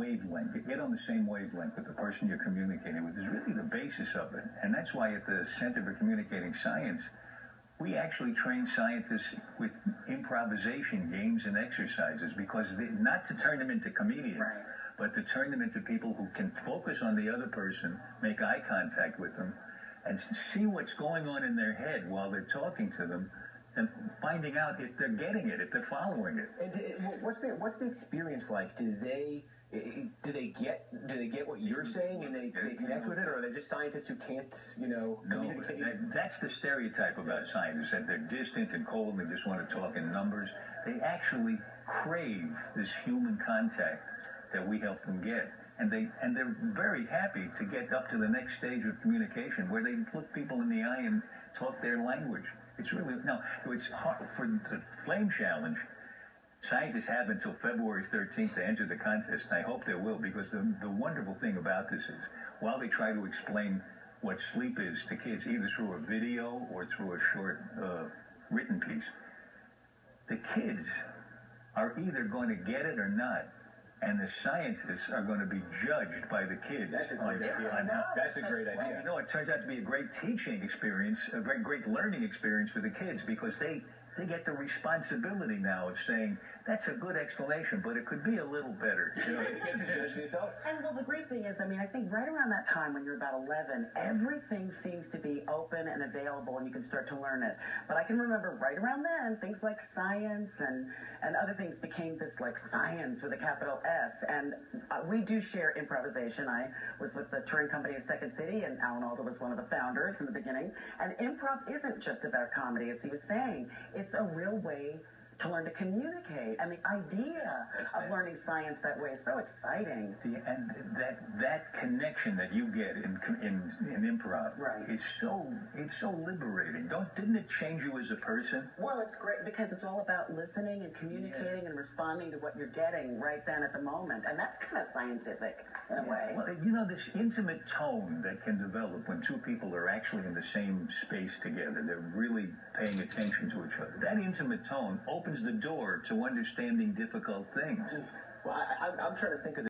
wavelength, get on the same wavelength with the person you're communicating with is really the basis of it. And that's why at the Center for Communicating Science, we actually train scientists with improvisation games and exercises, because not to turn them into comedians, right, but to turn them into people who can focus on the other person, make eye contact with them, and see what's going on in their head while they're talking to them, and finding out if they're getting it, if they're following it. And what's the experience like? Do they get what you're saying, and they connect with it, or are they just scientists who can't, communicate? No, that's the stereotype about scientists, that they're distant and cold and they just want to talk in numbers. They actually crave this human contact that we help them get. And they're very happy to get up to the next stage of communication, where they look people in the eye and talk their language. It's really, now, it's hard for the Flame Challenge. Scientists have until February 13th to enter the contest, and I hope they will, because the wonderful thing about this is, while they try to explain what sleep is to kids, either through a video or through a short written piece, the kids are either going to get it or not. And the scientists are going to be judged by the kids. That's a great idea. That's a great idea. It turns out to be a great teaching experience, a great learning experience for the kids, because they get the responsibility now of saying, that's a good explanation, but it could be a little better. They get to judge the adults. And well, the great thing is, I think right around that time when you're about 11, everything seems to be open and available, and you can start to learn it. But I can remember right around then, things like science and other things became this like science with a capital S. And we do share improvisation. I was with the touring company of Second City, and Alan Alda was one of the founders in the beginning. And improv isn't just about comedy, as he was saying. It's a real way to learn to communicate, and the idea of learning science that way is so exciting. And that connection that you get in improv, right, it's so liberating. Didn't it change you as a person? Well, it's great because it's all about listening and communicating and responding to what you're getting right then at the moment, and that's kind of scientific in a way. Well, this intimate tone that can develop when two people are actually in the same space together, they're really paying attention to each other. That intimate tone opens the door to understanding difficult things. Well, I'm trying to think of